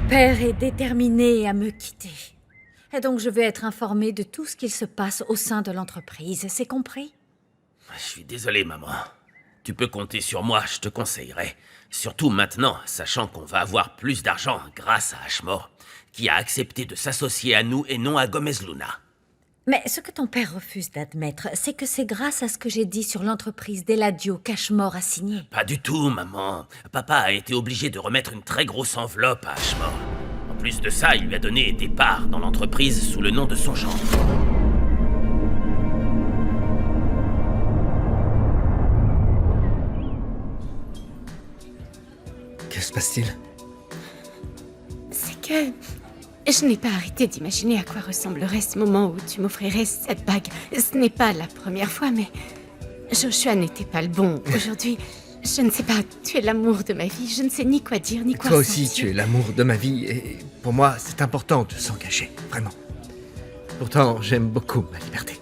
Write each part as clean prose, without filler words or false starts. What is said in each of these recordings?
père est déterminé à me quitter. Et donc je vais être informée de tout ce qu'il se passe au sein de l'entreprise. C'est compris? Je suis désolé, maman. Tu peux compter sur moi, je te conseillerais. Surtout maintenant, sachant qu'on va avoir plus d'argent grâce à Ashmore, qui a accepté de s'associer à nous et non à Gomez Luna. Mais ce que ton père refuse d'admettre, c'est que c'est grâce à ce que j'ai dit sur l'entreprise d'Eladio qu'Ashmore a signé. Pas du tout, maman. Papa a été obligé de remettre une très grosse enveloppe à Ashmore. En plus de ça, il lui a donné des parts dans l'entreprise sous le nom de son gendre. Que se passe-t-il? C'est que... Je n'ai pas arrêté d'imaginer à quoi ressemblerait ce moment où tu m'offrirais cette bague. Ce n'est pas la première fois, mais... Joshua n'était pas le bon. Aujourd'hui, je ne sais pas, tu es l'amour de ma vie. Je ne sais ni quoi dire, ni quoi Toi aussi, ressentir. tu es l'amour de ma vie, et pour moi, c'est important de s'engager, vraiment. Pourtant, j'aime beaucoup ma liberté.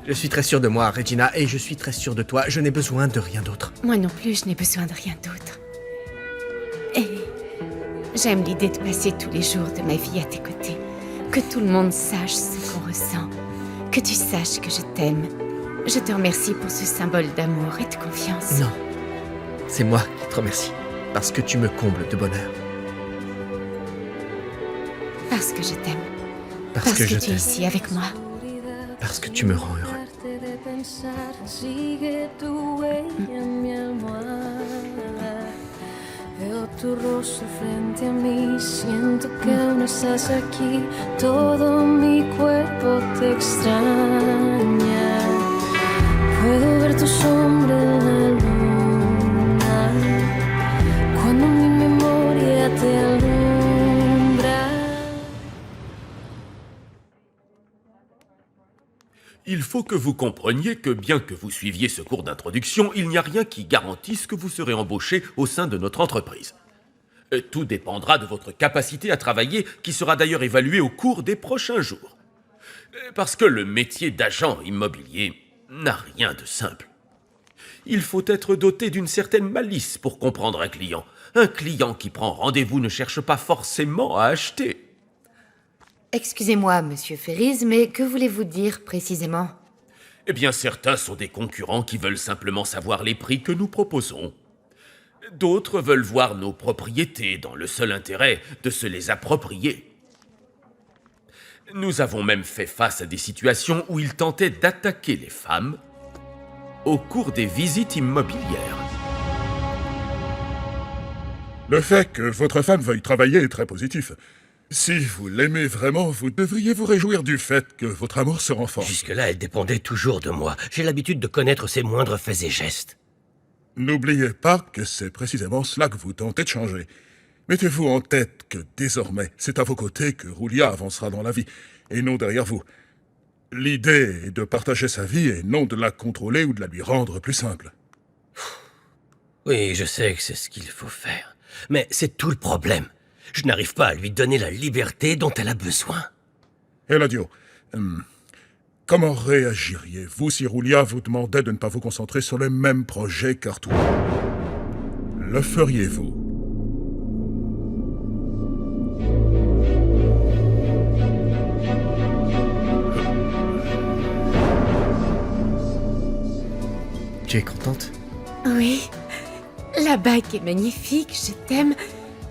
Je suis très sûr de moi, Regina, et je suis très sûr de toi. Je n'ai besoin de rien d'autre. Moi non plus, je n'ai besoin de rien d'autre. Et j'aime l'idée de passer tous les jours de ma vie à tes côtés. Que tout le monde sache ce qu'on ressent. Que tu saches que je t'aime. Je te remercie pour ce symbole d'amour et de confiance. Non, c'est moi qui te remercie, parce que tu me combles de bonheur. Parce que je t'aime. Parce que je tu es t'aime. ici avec moi. Parce que tu me rends heureux. Veo tu rostro frente a mí, siento que no estás aquí, todo mi cuerpo te extraña. Puedo ver tu sombra en la luna, cuando mi memoria te alumbra. Il faut que vous compreniez que bien que vous suiviez ce cours d'introduction, il n'y a rien qui garantisse que vous serez embauché au sein de notre entreprise. Tout dépendra de votre capacité à travailler, qui sera d'ailleurs évaluée au cours des prochains jours. Parce que le métier d'agent immobilier n'a rien de simple. Il faut être doté d'une certaine malice pour comprendre un client. Un client qui prend rendez-vous ne cherche pas forcément à acheter. Excusez-moi, monsieur Ferris, mais que voulez-vous dire précisément? Eh bien, certains sont des concurrents qui veulent simplement savoir les prix que nous proposons. D'autres veulent voir nos propriétés dans le seul intérêt de se les approprier. Nous avons même fait face à des situations où ils tentaient d'attaquer les femmes au cours des visites immobilières. Le fait que votre femme veuille travailler est très positif. Si vous l'aimez vraiment, vous devriez vous réjouir du fait que votre amour se renforce. Jusque-là, elle dépendait toujours de moi. J'ai l'habitude de connaître ses moindres faits et gestes. N'oubliez pas que c'est précisément cela que vous tentez de changer. Mettez-vous en tête que désormais, c'est à vos côtés que Roulia avancera dans la vie, et non derrière vous. L'idée est de partager sa vie et non de la contrôler ou de la lui rendre plus simple. Oui, je sais que c'est ce qu'il faut faire. Mais c'est tout le problème. Je n'arrive pas à lui donner la liberté dont elle a besoin. Eladio, comment réagiriez-vous si Roulia vous demandait de ne pas vous concentrer sur le même projet qu'Arthur? Le feriez-vous? Tu es contente? Oui. La bague est magnifique, je t'aime.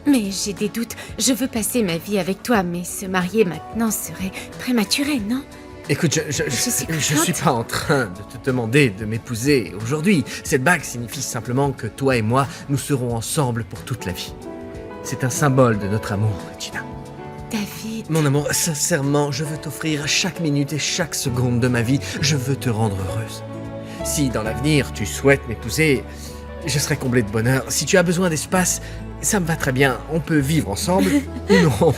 Mais j'ai des doutes. Je veux passer ma vie avec toi, mais se marier maintenant serait prématuré, non? Écoute, je suis suis pas en train de te demander de m'épouser aujourd'hui. Cette bague signifie simplement que toi et moi, nous serons ensemble pour toute la vie. C'est un symbole de notre amour, Regina. David... Mon amour, sincèrement, je veux t'offrir chaque minute et chaque seconde de ma vie. Je veux te rendre heureuse. Si dans l'avenir tu souhaites m'épouser, je serai comblé de bonheur. Si tu as besoin d'espace, ça me va très bien. On peut vivre ensemble ou non.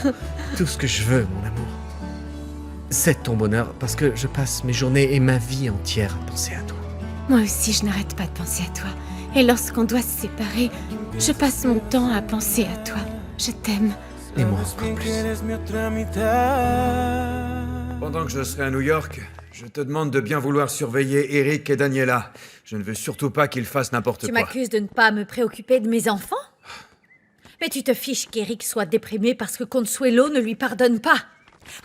Tout ce que je veux, mon amour. C'est ton bonheur parce que je passe mes journées et ma vie entière à penser à toi. Moi aussi, je n'arrête pas de penser à toi. Et lorsqu'on doit se séparer, je passe mon temps à penser à toi. Je t'aime. Et moi encore plus. Pendant que je serai à New York, je te demande de bien vouloir surveiller Eric et Daniela. Je ne veux surtout pas qu'ils fassent n'importe Tu quoi. m'accuses de ne pas me préoccuper de mes enfants? Mais tu te fiches qu'Eric soit déprimé parce que Consuelo ne lui pardonne pas.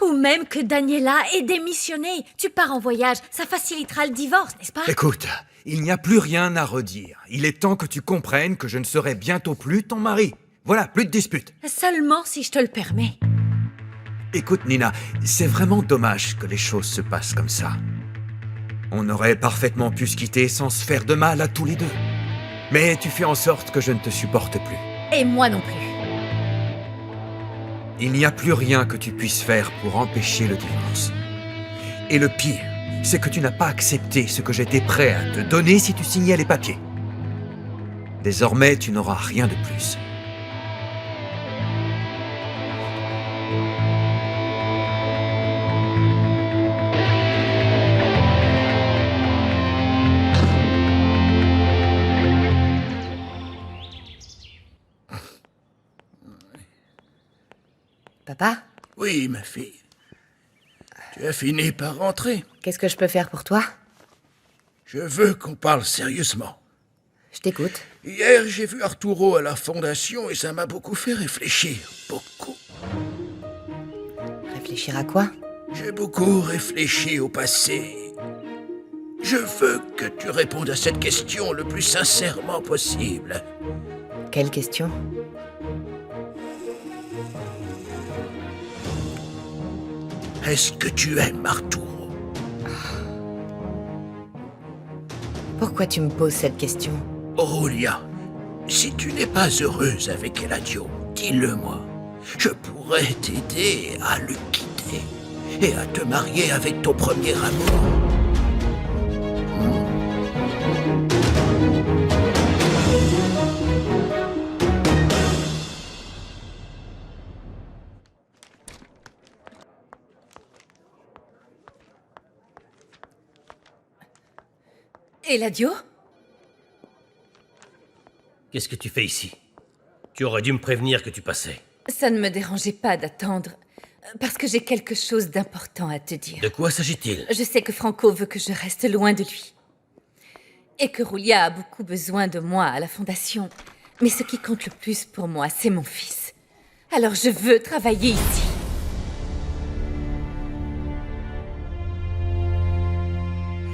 Ou même que Daniela ait démissionné. Tu pars en voyage, ça facilitera le divorce, n'est-ce pas? Écoute, il n'y a plus rien à redire. Il est temps que tu comprennes que je ne serai bientôt plus ton mari. Voilà, plus de disputes. Seulement si je te le permets. Écoute, Nina, c'est vraiment dommage que les choses se passent comme ça. On aurait parfaitement pu se quitter sans se faire de mal à tous les deux. Mais tu fais en sorte que je ne te supporte plus. Et moi non plus. Il n'y a plus rien que tu puisses faire pour empêcher le divorce. Et le pire, c'est que tu n'as pas accepté ce que j'étais prêt à te donner si tu signais les papiers. Désormais, tu n'auras rien de plus. Papa, Oui, ma fille. Tu as fini par rentrer. qu'est-ce que je peux faire pour toi? Je veux qu'on parle sérieusement. Je t'écoute. Hier, j'ai vu Arturo à la fondation et ça m'a beaucoup fait réfléchir. Beaucoup. Réfléchir à quoi? J'ai beaucoup réfléchi au passé. Je veux que tu répondes à cette question le plus sincèrement possible. Quelle question? Est-ce que tu aimes Arturo? Pourquoi tu me poses cette question? Aurelia, si tu n'es pas heureuse avec Eladio, dis-le-moi. Je pourrais t'aider à le quitter et à te marier avec ton premier amour. Eladio? Qu'est-ce que tu fais ici? Tu aurais dû me prévenir que tu passais. Ça ne me dérangeait pas d'attendre, parce que j'ai quelque chose d'important à te dire. De quoi s'agit-il? Je sais que Franco veut que je reste loin de lui. Et que Julia a beaucoup besoin de moi à la fondation. Mais ce qui compte le plus pour moi, c'est mon fils. Alors je veux travailler ici.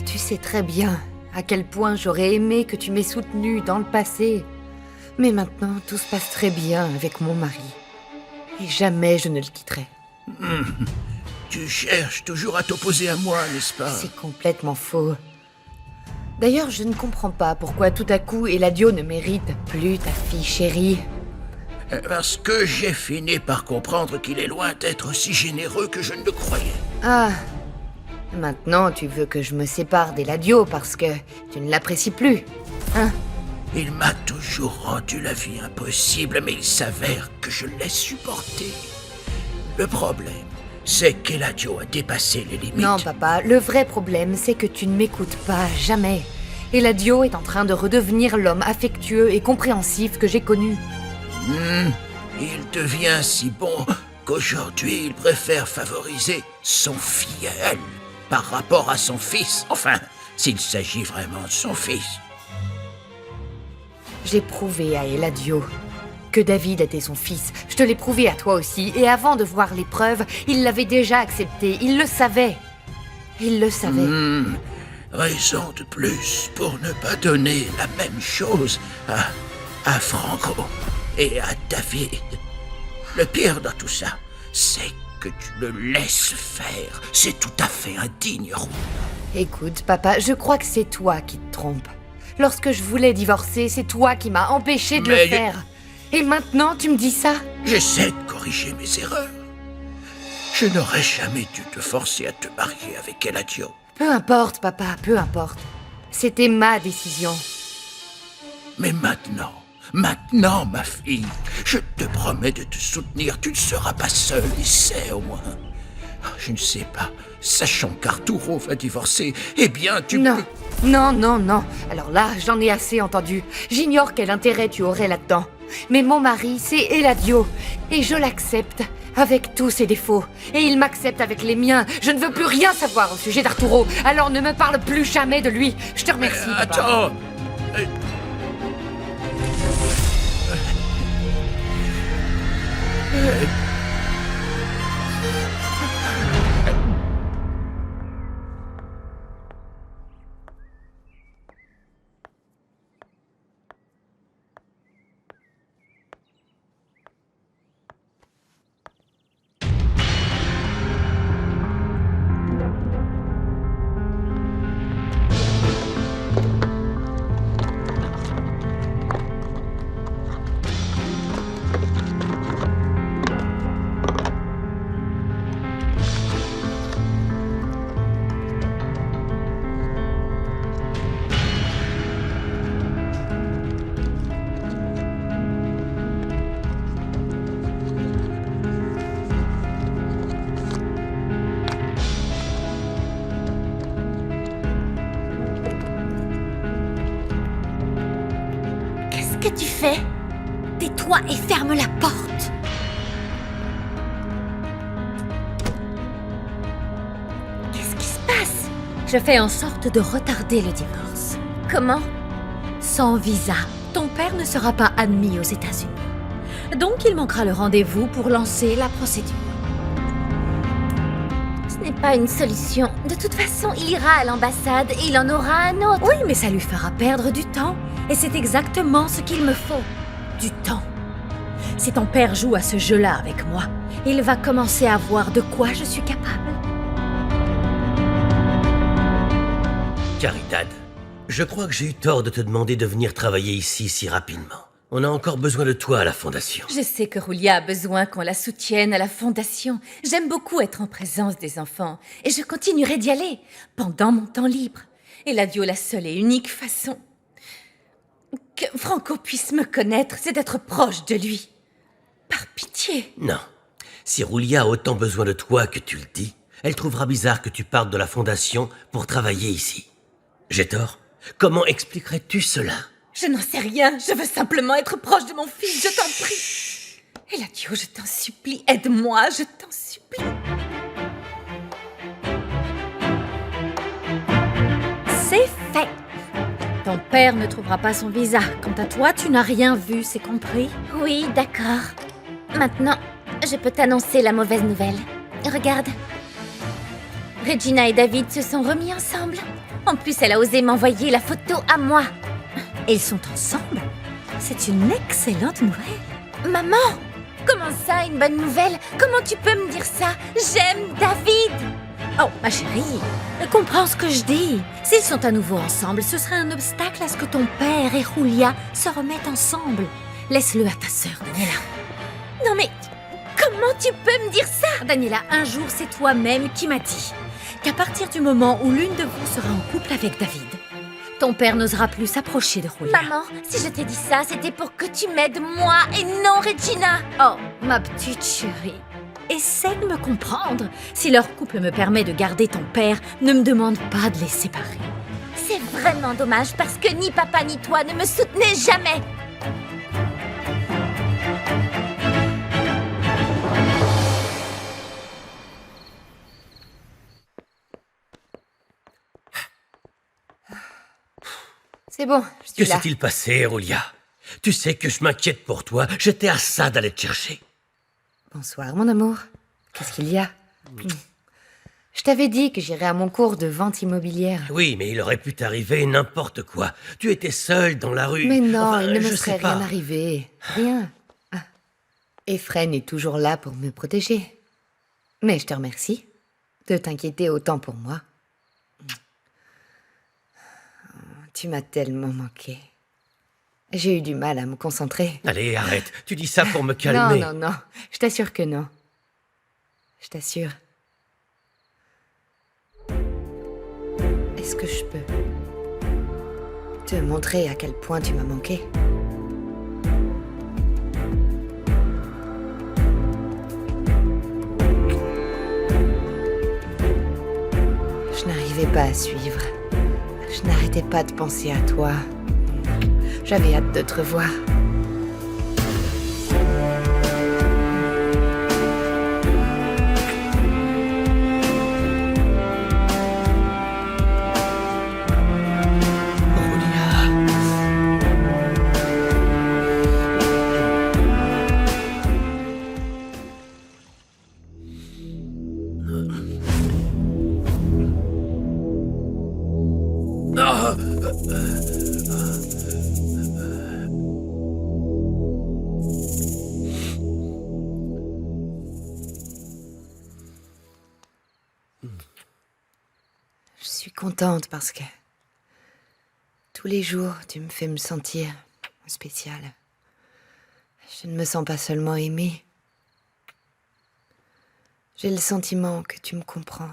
Tu sais très bien à quel point j'aurais aimé que tu m'aies soutenue dans le passé. Mais maintenant, tout se passe très bien avec mon mari. Et jamais je ne le quitterai. Tu cherches toujours à t'opposer à moi, n'est-ce pas? C'est complètement faux. D'ailleurs, je ne comprends pas pourquoi tout à coup Eladio ne mérite plus ta fille chérie. Parce que j'ai fini par comprendre qu'il est loin d'être aussi généreux que je ne le croyais. Ah, maintenant tu veux que je me sépare d'Eladio parce que tu ne l'apprécies plus, hein? Il m'a toujours rendu la vie impossible, mais il s'avère que je l'ai supporté. Le problème, c'est qu'Eladio a dépassé les limites. Non, papa, le vrai problème, c'est que tu ne m'écoutes pas, jamais. Eladio est en train de redevenir l'homme affectueux et compréhensif que j'ai connu. Il devient si bon qu'aujourd'hui, il préfère favoriser son filleul par rapport à son fils. Enfin, s'il s'agit vraiment de son fils. J'ai prouvé à Eladio que David était son fils. Je te l'ai prouvé à toi aussi. Et avant de voir les preuves, il l'avait déjà accepté. Il le savait. Il le savait. Raison de plus pour ne pas donner la même chose à Franco et à David. Le pire dans tout ça, c'est que tu le laisses faire. C'est tout à fait indigne, Roux. Écoute, papa, je crois que c'est toi qui te trompes. Lorsque je voulais divorcer, c'est toi qui m'as empêché de le faire. Et maintenant, tu me dis ça? J'essaie de corriger mes erreurs. Je n'aurais jamais dû te forcer à te marier avec Eladio. Peu importe, papa, peu importe. C'était ma décision. Mais maintenant, ma fille, je te promets de te soutenir. Tu ne seras pas seule, et sais au moins. Je ne sais pas, sachant qu'Arturo va divorcer, eh bien tu Non, peux... non. Alors là, j'en ai assez entendu. J'ignore quel intérêt tu aurais là-dedans. Mais mon mari, c'est Eladio. Et je l'accepte, avec tous ses défauts. Et il m'accepte avec les miens. Je ne veux plus rien savoir au sujet d'Arturo. Alors ne me parle plus jamais de lui. Je te remercie, papa. Attends que tu fais? Tais-toi et ferme la porte. Qu'est-ce qui se passe? Je fais en sorte de retarder le divorce. Comment? Sans visa, ton père ne sera pas admis aux États-Unis. Donc il manquera le rendez-vous pour lancer la procédure. Ce n'est pas une solution. De toute façon, il ira à l'ambassade et il en aura un autre. Oui, mais ça lui fera perdre du temps. Et c'est exactement ce qu'il me faut. Du temps. Si ton père joue à ce jeu-là avec moi, il va commencer à voir de quoi je suis capable. Caridad, je crois que j'ai eu tort de te demander de venir travailler ici si rapidement. On a encore besoin de toi à la fondation. Je sais que Julia a besoin qu'on la soutienne à la fondation. J'aime beaucoup être en présence des enfants. Et je continuerai d'y aller pendant mon temps libre. Eladio, la seule et unique façon que Franco puisse me connaître, c'est d'être proche de lui. Par pitié. Non. Si Julia a autant besoin de toi que tu le dis, elle trouvera bizarre que tu partes de la fondation pour travailler ici. J'ai tort? Comment expliquerais-tu cela? Je n'en sais rien. Je veux simplement être proche de mon fils. Je t'en prie. Eladio, je t'en supplie. Aide-moi. Je t'en supplie. C'est fait. Ton père ne trouvera pas son visa. Quant à toi, tu n'as rien vu, c'est compris? Oui, d'accord. Maintenant, je peux t'annoncer la mauvaise nouvelle. Regarde. Regina et David se sont remis ensemble. En plus, elle a osé m'envoyer la photo à moi. Ils sont ensemble? C'est une excellente nouvelle. Maman! Comment ça, une bonne nouvelle? Comment tu peux me dire ça? J'aime David! Oh, ma chérie, comprends ce que je dis. S'ils sont à nouveau ensemble, ce serait un obstacle à ce que ton père et Julia se remettent ensemble. Laisse-le à ta sœur, Daniela. Non mais, comment tu peux me dire ça? Daniela, un jour, c'est toi-même qui m'as dit qu'à partir du moment où l'une de vous sera en couple avec David, ton père n'osera plus s'approcher de Julia. Maman, si je t'ai dit ça, c'était pour que tu m'aides moi et non Regina. Oh, ma petite chérie, essaie de me comprendre. Si leur couple me permet de garder ton père, ne me demande pas de les séparer. C'est vraiment dommage parce que ni papa ni toi ne me soutenez jamais. C'est bon, je suis Que là. s'est-il passé, Julia? Tu sais que je m'inquiète pour toi. J'étais à ça d'aller te chercher. Bonsoir, mon amour. Qu'est-ce qu'il y a? Je t'avais dit que j'irais à mon cours de vente immobilière. Oui, mais il aurait pu t'arriver n'importe quoi. Tu étais seule dans la rue. Mais non, Enfin, il ne je me sais serait pas. rien arrivé. Rien. Ah. Efren est toujours là pour me protéger. Mais je te remercie de t'inquiéter autant pour moi. Tu m'as tellement manqué. J'ai eu du mal à me concentrer. Allez, arrête. Tu dis ça pour me calmer. Non, non, non. Je t'assure que non. Je t'assure. Est-ce que je peux te montrer à quel point tu m'as manqué? Je n'arrivais pas à suivre. Je n'arrêtais pas de penser à toi. J'avais hâte de te revoir. Je suis contente parce que tous les jours, tu me fais me sentir spéciale. Je ne me sens pas seulement aimée. J'ai le sentiment que tu me comprends.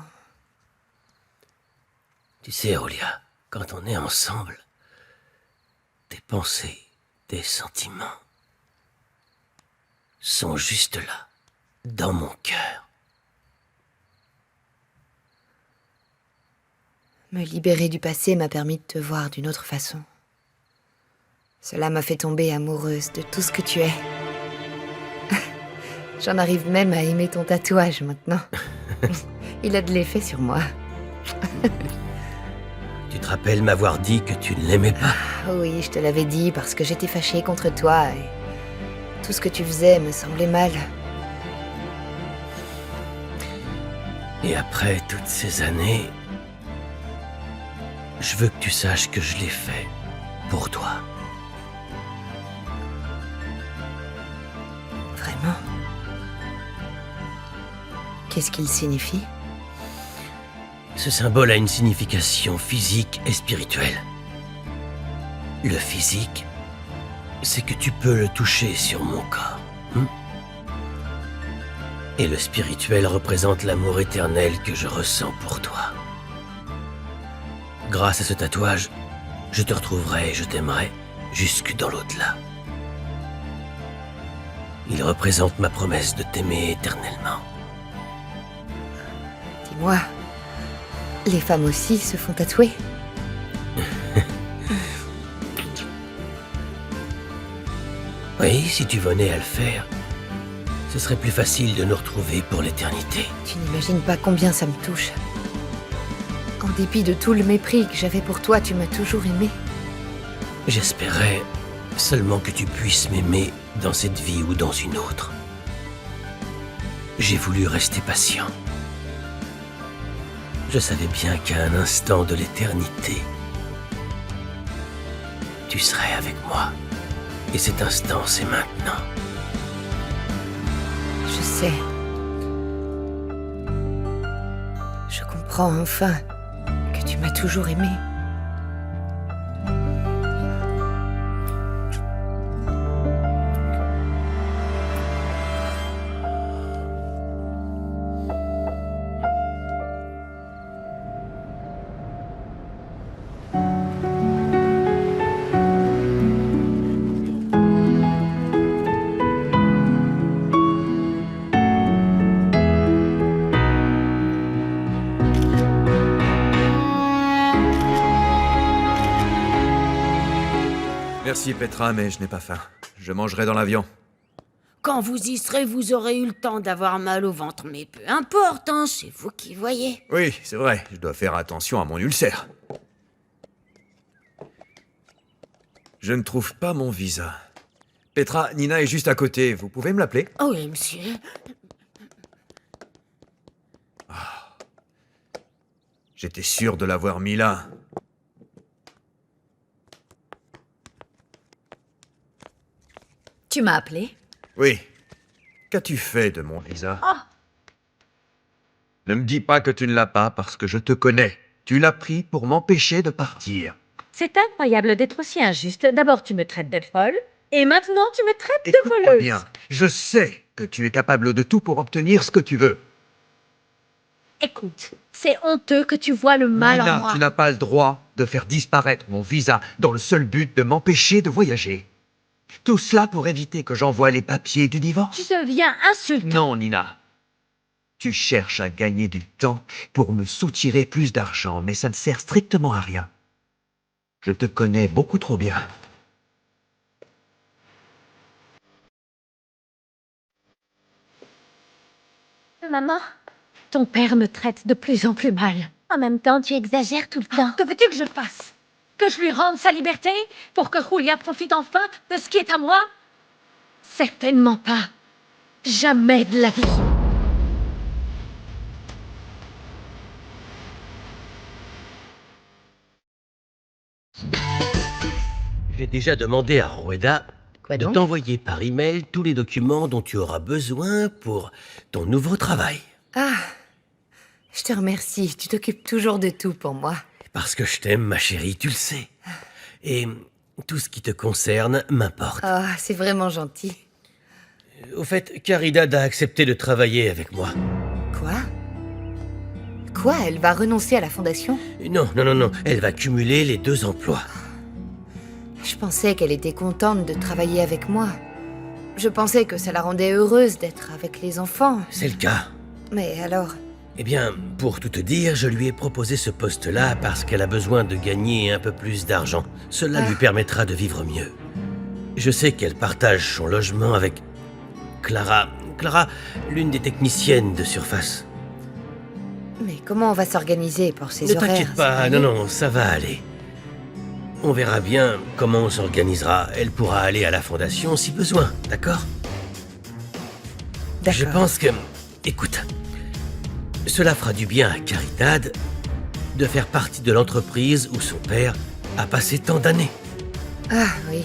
Tu sais, Julia, quand on est ensemble, tes pensées, tes sentiments sont juste là, dans mon cœur. Me libérer du passé m'a permis de te voir d'une autre façon. Cela m'a fait tomber amoureuse de tout ce que tu es. J'en arrive même à aimer ton tatouage maintenant. Il a de l'effet sur moi. Tu te rappelles m'avoir dit que tu ne l'aimais pas? Oui, je te l'avais dit parce que j'étais fâchée contre toi et tout ce que tu faisais me semblait mal. Et après toutes ces années, je veux que tu saches que je l'ai fait pour toi. Vraiment? Qu'est-ce qu'il signifie? Ce symbole a une signification physique et spirituelle. Le physique, c'est que tu peux le toucher sur mon corps. Et le spirituel représente l'amour éternel que je ressens pour toi. Grâce à ce tatouage, je te retrouverai et je t'aimerai jusque dans l'au-delà. Il représente ma promesse de t'aimer éternellement. Dis-moi, les femmes aussi se font tatouer? Oui, si tu venais à le faire, ce serait plus facile de nous retrouver pour l'éternité. Tu n'imagines pas combien ça me touche. En dépit de tout le mépris que j'avais pour toi, tu m'as toujours aimé. J'espérais seulement que tu puisses m'aimer dans cette vie ou dans une autre. J'ai voulu rester patient. Je savais bien qu'à un instant de l'éternité, tu serais avec moi. Et cet instant, c'est maintenant. Je sais. Je comprends enfin que tu m'as toujours aimé. Merci Petra, mais je n'ai pas faim. Je mangerai dans l'avion. Quand vous y serez, vous aurez eu le temps d'avoir mal au ventre, mais peu importe, hein, c'est vous qui voyez. Oui, c'est vrai, je dois faire attention à mon ulcère. Je ne trouve pas mon visa. Petra, Nina est juste à côté, vous pouvez me l'appeler? Oh oui, monsieur. J'étais sûr de l'avoir mis là. Tu m'as appelé? Oui. Qu'as-tu fait de mon visa? Ah! Ne me dis pas que tu ne l'as pas parce que je te connais. Tu l'as pris pour m'empêcher de partir. C'est incroyable d'être aussi injuste. D'abord, tu me traites de folle, et maintenant, tu me traites de Écoute-moi voleuse. bien, je sais que tu es capable de tout pour obtenir ce que tu veux. Écoute, c'est honteux que tu vois le mal en Nina, moi. tu n'as pas le droit de faire disparaître mon visa dans le seul but de m'empêcher de voyager. Tout cela pour éviter que j'envoie les papiers du divorce? Tu deviens insultant. Non, Nina. Tu cherches à gagner du temps pour me soutirer plus d'argent, mais ça ne sert strictement à rien. Je te connais beaucoup trop bien. Maman, ton père me traite de plus en plus mal. En même temps, tu exagères tout le temps. Que veux-tu que je fasse? Que je lui rende sa liberté pour que Julia profite enfin de ce qui est à moi? Certainement pas. Jamais de la vie. J'ai déjà demandé à Rueda Quoi de donc? t'envoyer par email tous les documents dont tu auras besoin pour ton nouveau travail. Ah, je te remercie. Tu t'occupes toujours de tout pour moi. Parce que je t'aime, ma chérie, tu le sais. Et tout ce qui te concerne m'importe. Ah, c'est vraiment gentil. Au fait, Caridad a accepté de travailler avec moi. Quoi? Quoi? Elle va renoncer à la fondation? Non, non, non, non, elle va cumuler les 2 emplois. Je pensais qu'elle était contente de travailler avec moi. Je pensais que ça la rendait heureuse d'être avec les enfants. C'est le cas. Mais alors... Eh bien, pour tout te dire, je lui ai proposé ce poste-là parce qu'elle a besoin de gagner un peu plus d'argent. Cela lui permettra de vivre mieux. Je sais qu'elle partage son logement avec Clara. Clara, l'une des techniciennes de surface. Mais comment on va s'organiser pour ces Ne horaires? t'inquiète pas, non, ça va aller. On verra bien comment on s'organisera. Elle pourra aller à la fondation si besoin, d'accord? D'accord. Je pense que... Écoute, cela fera du bien à Caridad de faire partie de l'entreprise où son père a passé tant d'années. Ah oui.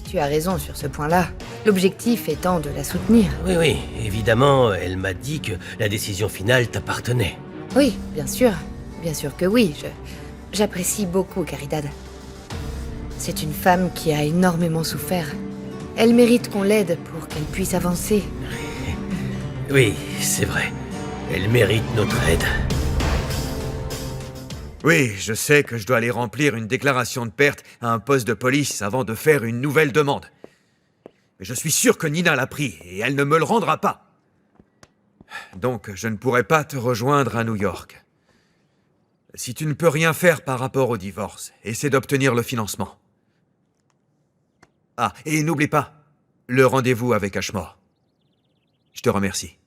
Tu as raison sur ce point-là. L'objectif étant de la soutenir. Oui, évidemment, elle m'a dit que la décision finale t'appartenait. Oui, bien sûr. Bien sûr que oui. J'apprécie beaucoup Caridad. C'est une femme qui a énormément souffert. Elle mérite qu'on l'aide pour qu'elle puisse avancer. Oui, c'est vrai. Elle mérite notre aide. Oui, je sais que je dois aller remplir une déclaration de perte à un poste de police avant de faire une nouvelle demande. Mais je suis sûr que Nina l'a pris et elle ne me le rendra pas. Donc, je ne pourrai pas te rejoindre à New York. Si tu ne peux rien faire par rapport au divorce, essaie d'obtenir le financement. Ah, et n'oublie pas, le rendez-vous avec Ashmore. Je te remercie.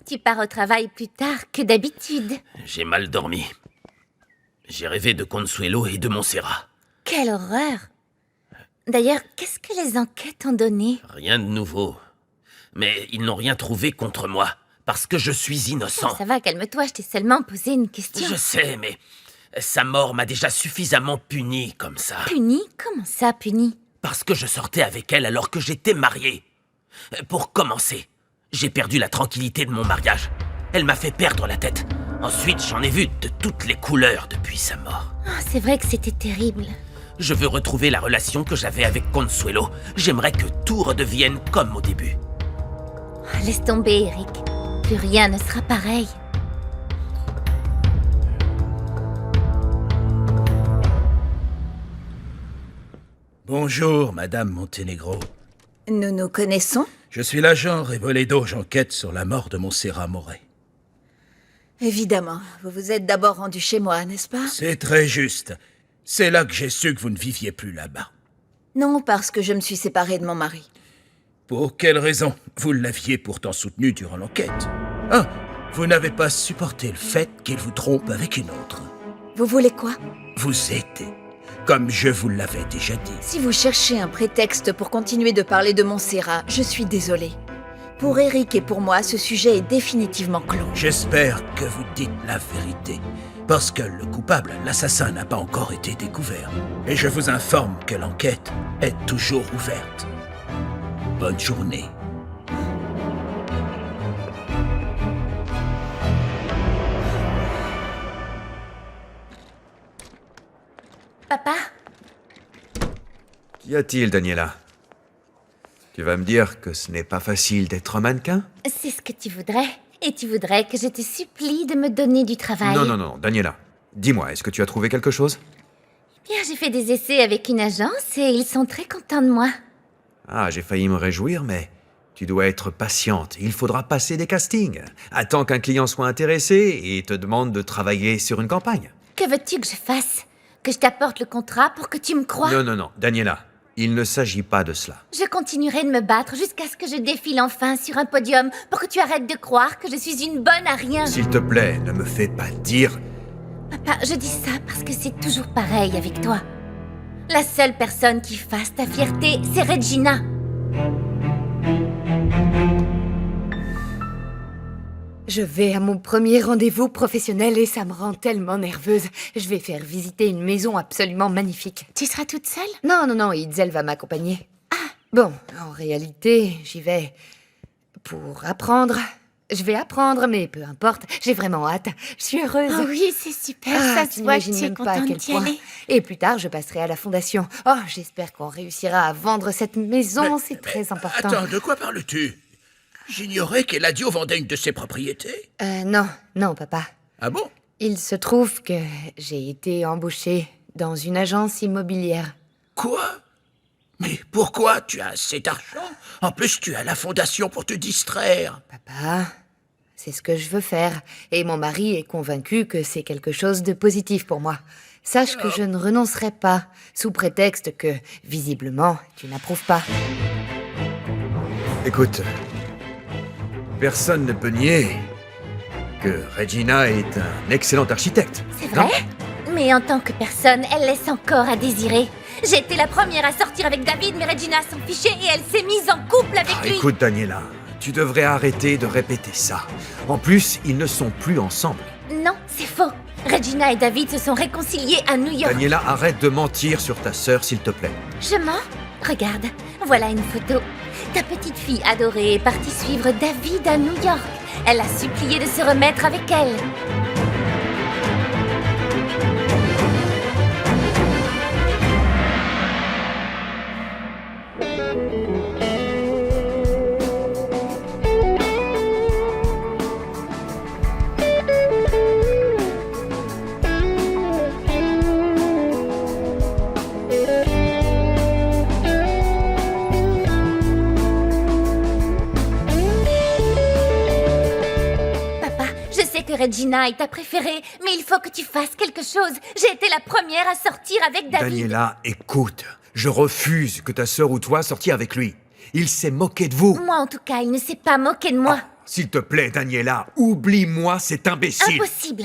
Tu pars au travail plus tard que d'habitude. J'ai mal dormi. J'ai rêvé de Consuelo et de Montserrat. Quelle horreur! D'ailleurs, qu'est-ce que les enquêtes ont donné? Rien de nouveau. Mais ils n'ont rien trouvé contre moi, parce que je suis innocent. Ça va, calme-toi, je t'ai seulement posé une question. Je sais, mais sa mort m'a déjà suffisamment puni comme ça. Puni? Comment ça, puni? Parce que je sortais avec elle alors que j'étais marié. Pour commencer, j'ai perdu la tranquillité de mon mariage. Elle m'a fait perdre la tête. Ensuite, j'en ai vu de toutes les couleurs depuis sa mort. Oh, c'est vrai que c'était terrible. Je veux retrouver la relation que j'avais avec Consuelo. J'aimerais que tout redevienne comme au début. Oh, laisse tomber, Eric. Plus rien ne sera pareil. Bonjour, Madame Montenegro. Nous nous connaissons? Je suis l'agent Revoledo, j'enquête sur la mort de Montserrat Moret. Évidemment. Vous vous êtes d'abord rendu chez moi, n'est-ce pas? C'est très juste. C'est là que j'ai su que vous ne viviez plus là-bas. Non, parce que je me suis séparée de mon mari. Pour quelle raison? Vous l'aviez pourtant soutenu durant l'enquête. Ah, vous n'avez pas supporté le fait qu'il vous trompe avec une autre. Vous voulez quoi? Vous aidez, comme je vous l'avais déjà dit. Si vous cherchez un prétexte pour continuer de parler de Montserrat, je suis désolée. Pour Eric et pour moi, ce sujet est définitivement clos. J'espère que vous dites la vérité, parce que le coupable, l'assassin, n'a pas encore été découvert. Et je vous informe que l'enquête est toujours ouverte. Bonne journée. Papa? Qu'y a-t-il, Daniela? Tu vas me dire que ce n'est pas facile d'être mannequin? C'est ce que tu voudrais. Et tu voudrais que je te supplie de me donner du travail. Non, Daniela. Dis-moi, est-ce que tu as trouvé quelque chose? Bien, j'ai fait des essais avec une agence et ils sont très contents de moi. Ah, j'ai failli me réjouir, mais tu dois être patiente. Il faudra passer des castings. Attends qu'un client soit intéressé et te demande de travailler sur une campagne. Que veux-tu que je fasse? Que je t'apporte le contrat pour que tu me croies? Non, Daniela. Il ne s'agit pas de cela. Je continuerai de me battre jusqu'à ce que je défile enfin sur un podium pour que tu arrêtes de croire que je suis une bonne à rien. S'il te plaît, ne me fais pas dire... Papa, je dis ça parce que c'est toujours pareil avec toi. La seule personne qui fasse ta fierté, c'est Regina. Je vais à mon premier rendez-vous professionnel et ça me rend tellement nerveuse. Je vais faire visiter une maison absolument magnifique. Tu seras toute seule? Non, Itzel va m'accompagner. Ah, bon, en réalité, j'y vais pour apprendre. Je vais apprendre, mais peu importe, j'ai vraiment hâte. Je suis heureuse. Oh oui, c'est super, Ah, ça se voit que t'imagines tu es même pas à contente quel d'y point. aller. Et plus tard, je passerai à la fondation. Oh, j'espère qu'on réussira à vendre cette maison, c'est très important. Attends, de quoi parles-tu? J'ignorais qu'Eladio vendait une de ses propriétés. Non, papa. Ah bon? Il se trouve que j'ai été embauchée dans une agence immobilière. Quoi? Mais pourquoi? Tu as assez d'argent? En plus, tu as la fondation pour te distraire. Papa, C'est ce que je veux faire, et mon mari est convaincu que c'est quelque chose de positif pour moi. Sache que je ne renoncerai pas, sous prétexte que, visiblement, tu n'approuves pas. Écoute, personne ne peut nier que Regina est un excellent architecte. C'est vrai? Mais en tant que personne, elle laisse encore à désirer. J'ai été la première à sortir avec David, mais Regina s'en fichait et elle s'est mise en couple avec lui. Écoute, Daniela, tu devrais arrêter de répéter ça. En plus, ils ne sont plus ensemble. Non, c'est faux. Regina et David se sont réconciliés à New York. Daniela, arrête de mentir sur ta sœur, s'il te plaît. Je mens? Regarde, voilà une photo. Ta petite fille adorée est partie suivre David à New York. Elle a supplié de se remettre avec elle. Regina est ta préférée, mais il faut que tu fasses quelque chose. J'ai été la première à sortir avec David. Daniela, écoute, je refuse que ta sœur ou toi sortiez avec lui. Il s'est moqué de vous. Moi, en tout cas, il ne s'est pas moqué de moi. Oh, s'il te plaît, Daniela, oublie-moi cet imbécile. Impossible.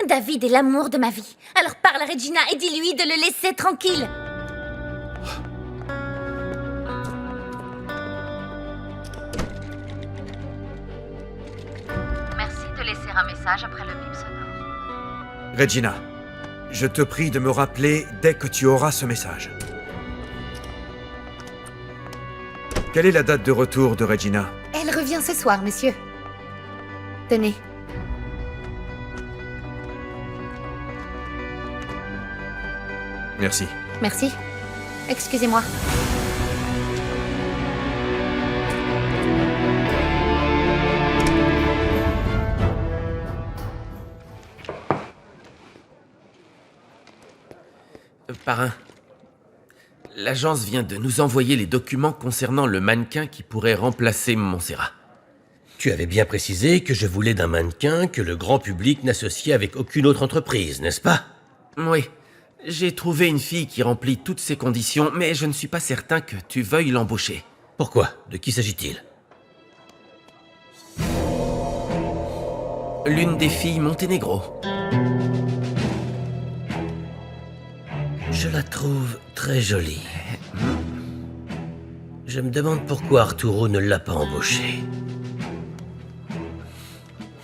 David est l'amour de ma vie. Alors parle à Regina et dis-lui de le laisser tranquille. Laisser un message après le bip sonore. Regina, je te prie de me rappeler dès que tu auras ce message. Quelle est la date de retour de Regina? Elle revient ce soir, monsieur. Tenez. Merci. Merci. Excusez-moi. Parrain, l'agence vient de nous envoyer les documents concernant le mannequin qui pourrait remplacer Montserrat. Tu avais bien précisé que je voulais d'un mannequin que le grand public n'associait avec aucune autre entreprise, n'est-ce pas? Oui, j'ai trouvé une fille qui remplit toutes ces conditions, mais je ne suis pas certain que tu veuilles l'embaucher. Pourquoi? De qui s'agit-il? L'une des filles Monténégro. Je la trouve très jolie. Je me demande pourquoi Arturo ne l'a pas embauchée.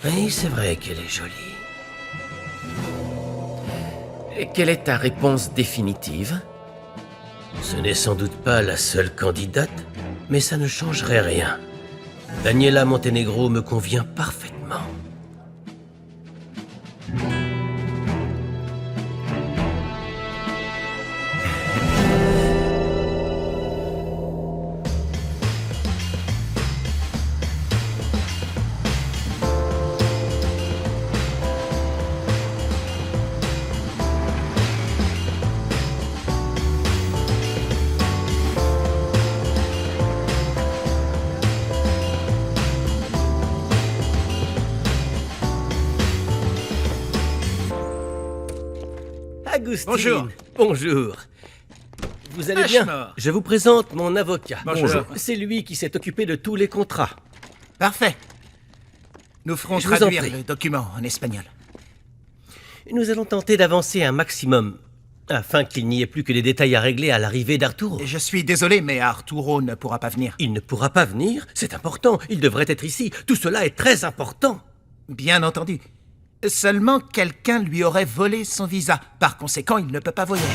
Oui, c'est vrai qu'elle est jolie. Et quelle est ta réponse définitive? Ce n'est sans doute pas la seule candidate, mais ça ne changerait rien. Daniela Monténégro me convient parfaitement. Agustine. Bonjour. Bonjour. Vous allez bien? Ashmore. Je vous présente mon avocat. Bonjour. C'est lui qui s'est occupé de tous les contrats. Parfait. Nous ferons Je vous en traduire prie. le document en espagnol. Nous allons tenter d'avancer un maximum, afin qu'il n'y ait plus que des détails à régler à l'arrivée d'Arturo. Je suis désolé, mais Arturo ne pourra pas venir. Il ne pourra pas venir? C'est important. Il devrait être ici. Tout cela est très important. Bien entendu. Seulement quelqu'un lui aurait volé son visa. Par conséquent, il ne peut pas voyager.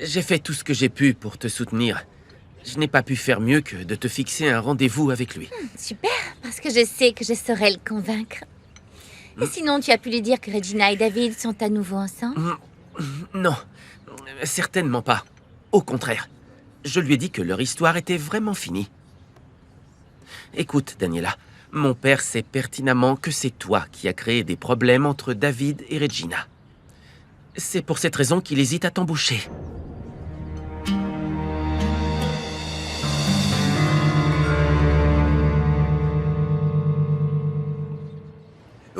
J'ai fait tout ce que j'ai pu pour te soutenir. Je n'ai pas pu faire mieux que de te fixer un rendez-vous avec lui. Super, parce que je sais que je saurais le convaincre. Et sinon, tu as pu lui dire que Regina et David sont à nouveau ensemble? Non, certainement pas. Au contraire, je lui ai dit que leur histoire était vraiment finie. Écoute, Daniela, mon père sait pertinemment que c'est toi qui as créé des problèmes entre David et Regina. C'est pour cette raison qu'il hésite à t'embaucher.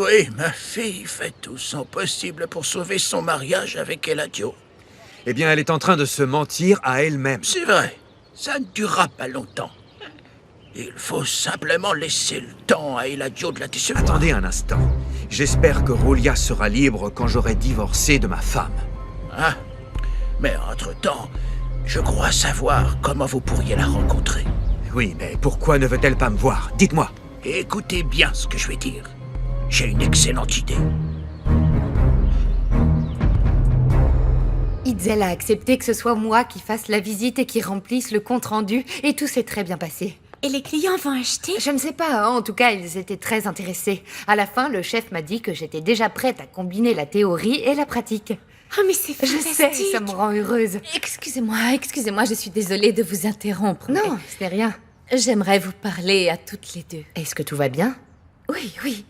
Oui, ma fille fait tout son possible pour sauver son mariage avec Eladio. Eh bien, elle est en train de se mentir à elle-même. C'est vrai, ça ne durera pas longtemps. Il faut simplement laisser le temps à Eladio de la décevoir. Attendez un instant. J'espère que Roulia sera libre quand j'aurai divorcé de ma femme. Ah, mais entre-temps, je crois savoir comment vous pourriez la rencontrer. Oui, mais pourquoi ne veut-elle pas me voir? Dites-moi. Écoutez bien ce que je vais dire. J'ai une excellente idée. Itzel a accepté que ce soit moi qui fasse la visite et qui remplisse le compte-rendu, et tout s'est très bien passé. Et les clients vont acheter? Je ne sais pas, hein, en tout cas, ils étaient très intéressés. À la fin, le chef m'a dit que j'étais déjà prête à combiner la théorie et la pratique. Oh, mais c'est Je fantastique! sais, ça me rend heureuse. Excusez-moi, je suis désolée de vous interrompre. Non, ce n'est rien. mais j'aimerais vous parler à toutes les deux. Est-ce que tout va bien? Oui.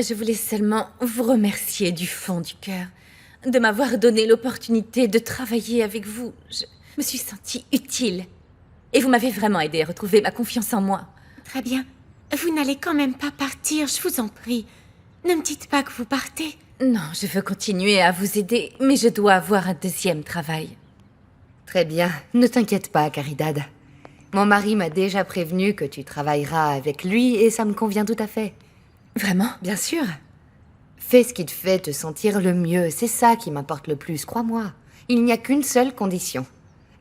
Je voulais seulement vous remercier du fond du cœur de m'avoir donné l'opportunité de travailler avec vous. Je me suis sentie utile. Et vous m'avez vraiment aidé à retrouver ma confiance en moi. Très bien. Vous n'allez quand même pas partir, je vous en prie. Ne me dites pas que vous partez. Non, je veux continuer à vous aider, mais je dois avoir un deuxième travail. Très bien, ne t'inquiète pas, Caridad. Mon mari m'a déjà prévenu que tu travailleras avec lui et ça me convient tout à fait. Vraiment? Bien sûr. Fais ce qui te fait te sentir le mieux, c'est ça qui m'importe le plus, crois-moi. Il n'y a qu'une seule condition.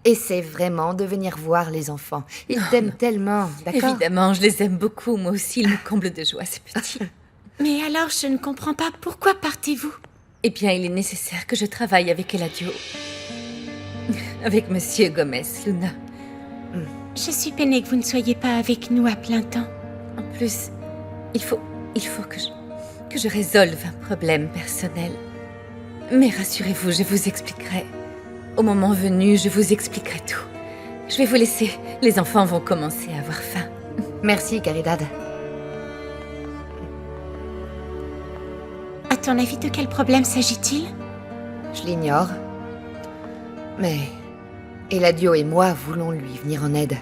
Essaie vraiment de venir voir les enfants. Ils t'aiment tellement, d'accord? Évidemment, je les aime beaucoup. Moi aussi, ils me comblent de joie, ces petits. Mais alors, je ne comprends pas, pourquoi partez-vous? Eh bien, il est nécessaire que je travaille avec Eladio. Avec Monsieur Gomez, Luna. Je suis peinée que vous ne soyez pas avec nous à plein temps. En plus, il faut que je résolve un problème personnel. Mais rassurez-vous, je vous expliquerai. Au moment venu, je vous expliquerai tout. Je vais vous laisser. Les enfants vont commencer à avoir faim. Merci, Caridad. À ton avis, de quel problème s'agit-il? Je l'ignore. Mais Eladio et moi voulons lui venir en aide.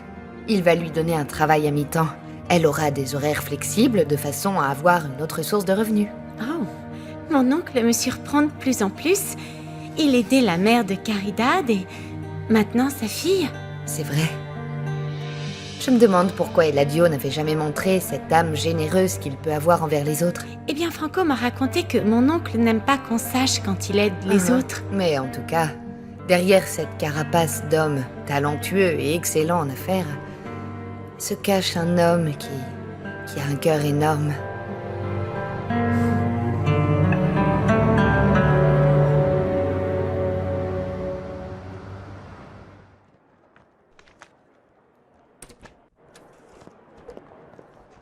Il va lui donner un travail à mi-temps. Elle aura des horaires flexibles de façon à avoir une autre source de revenus. Oh, mon oncle me surprend de plus en plus. Il aidait la mère de Caridad et maintenant sa fille. C'est vrai. Je me demande pourquoi Eladio n'avait jamais montré cette âme généreuse qu'il peut avoir envers les autres. Eh bien, Franco m'a raconté que mon oncle n'aime pas qu'on sache quand il aide les autres. Mais en tout cas, derrière cette carapace d'homme talentueux et excellent en affaires, se cache un homme qui a un cœur énorme.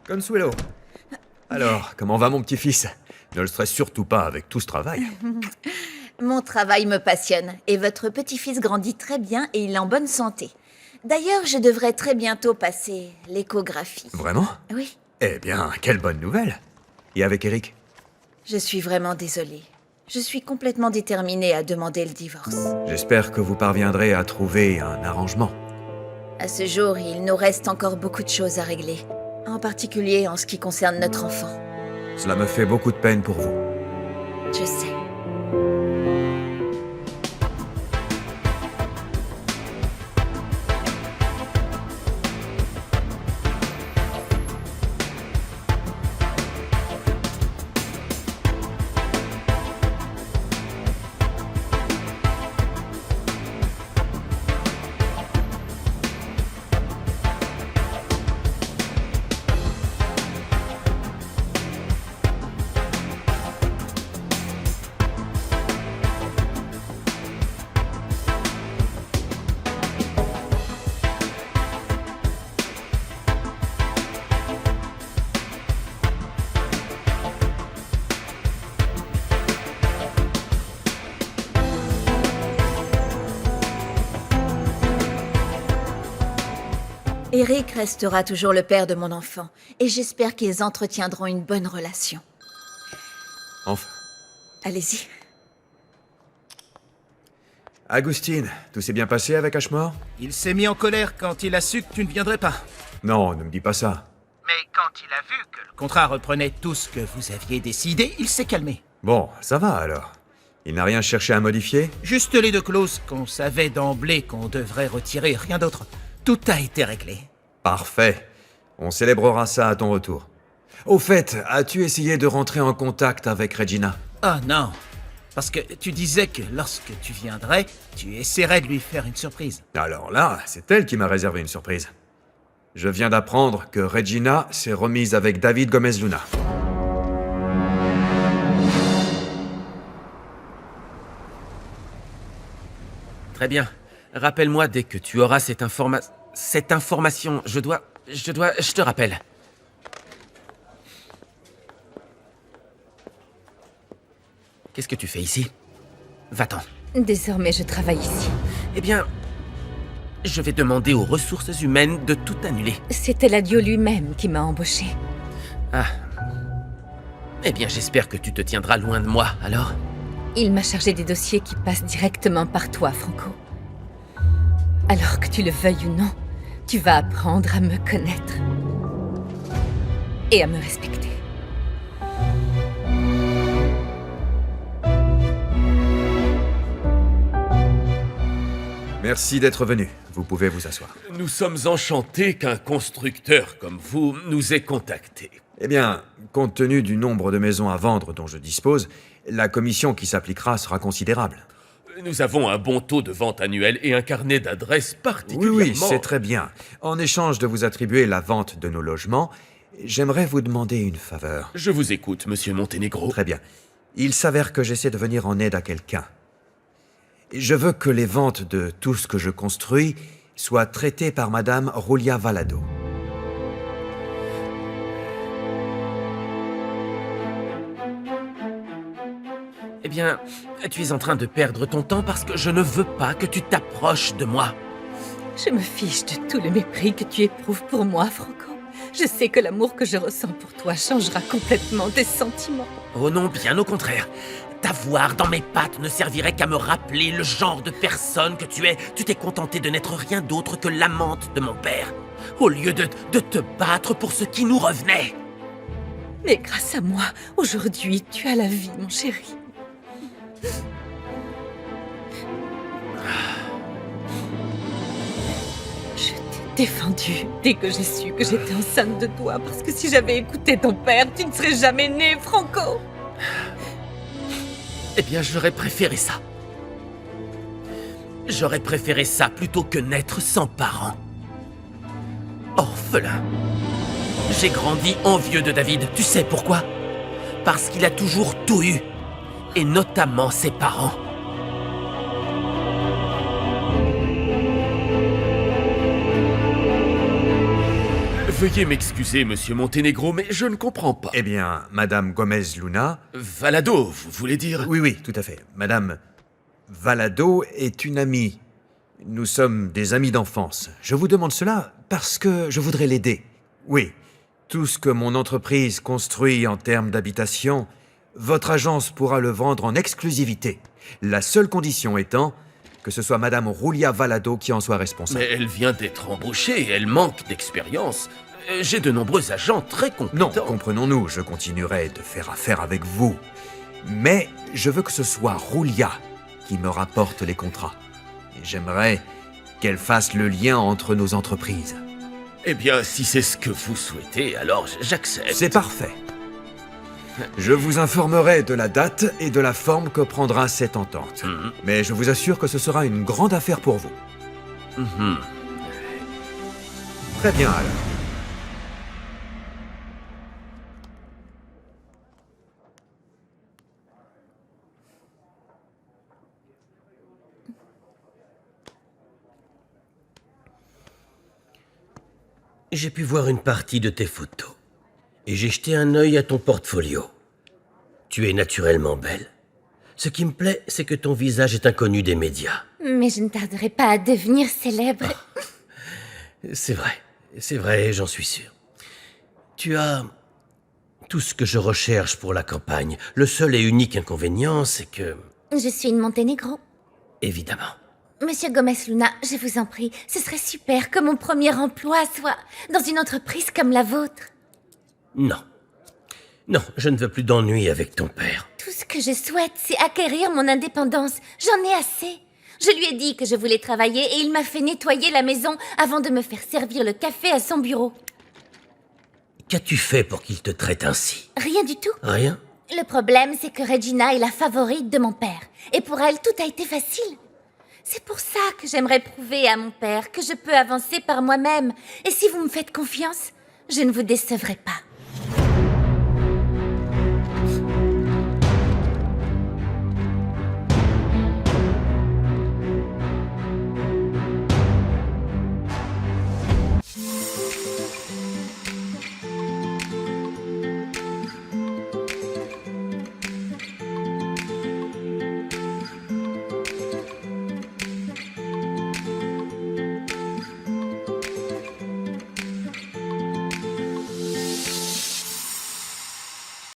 Consuelo. Alors, comment va mon petit-fils? Ne le stresse surtout pas avec tout ce travail. Mon travail me passionne, et votre petit-fils grandit très bien et il est en bonne santé. D'ailleurs, je devrais très bientôt passer l'échographie. Vraiment? Oui, Eh bien, quelle bonne nouvelle. Et avec Eric? je suis vraiment désolée. Je suis complètement déterminée à demander le divorce. J'espère que vous parviendrez à trouver un arrangement. À ce jour, il nous reste encore beaucoup de choses à régler. En particulier en ce qui concerne notre enfant. Cela me fait beaucoup de peine pour vous. Je sais. Eric restera toujours le père de mon enfant, et j'espère qu'ils entretiendront une bonne relation. Enfin. Allez-y. Agustine, tout s'est bien passé avec Ashmore? Il s'est mis en colère quand il a su que tu ne viendrais pas. Non, ne me dis pas ça. Mais quand il a vu que le contrat reprenait tout ce que vous aviez décidé, il s'est calmé. Bon, ça va alors. Il n'a rien cherché à modifier? Juste les 2 clauses qu'on savait d'emblée qu'on devrait retirer, rien d'autre. Tout a été réglé. Parfait. On célébrera ça à ton retour. Au fait, as-tu essayé de rentrer en contact avec Regina? Ah non, parce que tu disais que lorsque tu viendrais, tu essaierais de lui faire une surprise. Alors là, c'est elle qui m'a réservé une surprise. Je viens d'apprendre que Regina s'est remise avec David Gomez Luna. Très bien. Rappelle-moi dès que tu auras cette information. Je te rappelle. Qu'est-ce que tu fais ici? Va-t'en. Désormais, je travaille ici. Eh bien, je vais demander aux ressources humaines de tout annuler. C'est Eladio lui-même qui m'a embauché. Ah. Eh bien, j'espère que tu te tiendras loin de moi, alors. Il m'a chargé des dossiers qui passent directement par toi, Franco. Alors que tu le veuilles ou non, tu vas apprendre à me connaître. Et à me respecter. Merci d'être venu. Vous pouvez vous asseoir. Nous sommes enchantés qu'un constructeur comme vous nous ait contactés. Eh bien, compte tenu du nombre de maisons à vendre dont je dispose, la commission qui s'appliquera sera considérable. Nous avons un bon taux de vente annuel et un carnet d'adresses particulièrement... Oui, c'est très bien. En échange de vous attribuer la vente de nos logements, j'aimerais vous demander une faveur. Je vous écoute, monsieur Monténégro. Très bien. Il s'avère que j'essaie de venir en aide à quelqu'un. Je veux que les ventes de tout ce que je construis soient traitées par Madame Julia Valado. Eh bien, tu es en train de perdre ton temps parce que je ne veux pas que tu t'approches de moi. Je me fiche de tout le mépris que tu éprouves pour moi, Franco. Je sais que l'amour que je ressens pour toi changera complètement tes sentiments. Oh non, bien au contraire. T'avoir dans mes pattes ne servirait qu'à me rappeler le genre de personne que tu es. Tu t'es contenté de n'être rien d'autre que l'amante de mon père, au lieu de te battre pour ce qui nous revenait. Mais grâce à moi, aujourd'hui, tu as la vie, mon chéri. Je t'ai défendu dès que j'ai su que j'étais enceinte de toi, parce que si j'avais écouté ton père, tu ne serais jamais né, Franco. Eh bien, j'aurais préféré ça. J'aurais préféré ça plutôt que naître sans parents. Orphelin. J'ai grandi envieux de David. Tu sais pourquoi? Parce qu'il a toujours tout eu. Et notamment ses parents. Veuillez m'excuser, monsieur Monténégro, mais je ne comprends pas. Eh bien, Madame Gomez Luna... Valado, vous voulez dire? Oui, tout à fait. Madame Valado est une amie. Nous sommes des amis d'enfance. Je vous demande cela parce que je voudrais l'aider. Oui, tout ce que mon entreprise construit en termes d'habitation, votre agence pourra le vendre en exclusivité. La seule condition étant que ce soit Madame Julia Valado qui en soit responsable. Mais elle vient d'être embauchée, elle manque d'expérience. J'ai de nombreux agents très compétents. Non, comprenons-nous, je continuerai de faire affaire avec vous. Mais je veux que ce soit Julia qui me rapporte les contrats. Et j'aimerais qu'elle fasse le lien entre nos entreprises. Eh bien, si c'est ce que vous souhaitez, alors j'accepte. C'est parfait. Je vous informerai de la date et de la forme que prendra cette entente. Mais je vous assure que ce sera une grande affaire pour vous. Très bien alors. J'ai pu voir une partie de tes photos. Et j'ai jeté un œil à ton portfolio. Tu es naturellement belle. Ce qui me plaît, c'est que ton visage est inconnu des médias. Mais je ne tarderai pas à devenir célèbre. C'est vrai, j'en suis sûr. Tu as tout ce que je recherche pour la campagne. Le seul et unique inconvénient, c'est que... Je suis une Monténégro. Évidemment. Monsieur Gomez Luna, je vous en prie, ce serait super que mon premier emploi soit dans une entreprise comme la vôtre. Non. Non, je ne veux plus d'ennui avec ton père. Tout ce que je souhaite, c'est acquérir mon indépendance. J'en ai assez. Je lui ai dit que je voulais travailler et il m'a fait nettoyer la maison avant de me faire servir le café à son bureau. Qu'as-tu fait pour qu'il te traite ainsi? Rien du tout. Rien? Le problème, c'est que Regina est la favorite de mon père. Et pour elle, tout a été facile. C'est pour ça que j'aimerais prouver à mon père que je peux avancer par moi-même. Et si vous me faites confiance, je ne vous décevrai pas.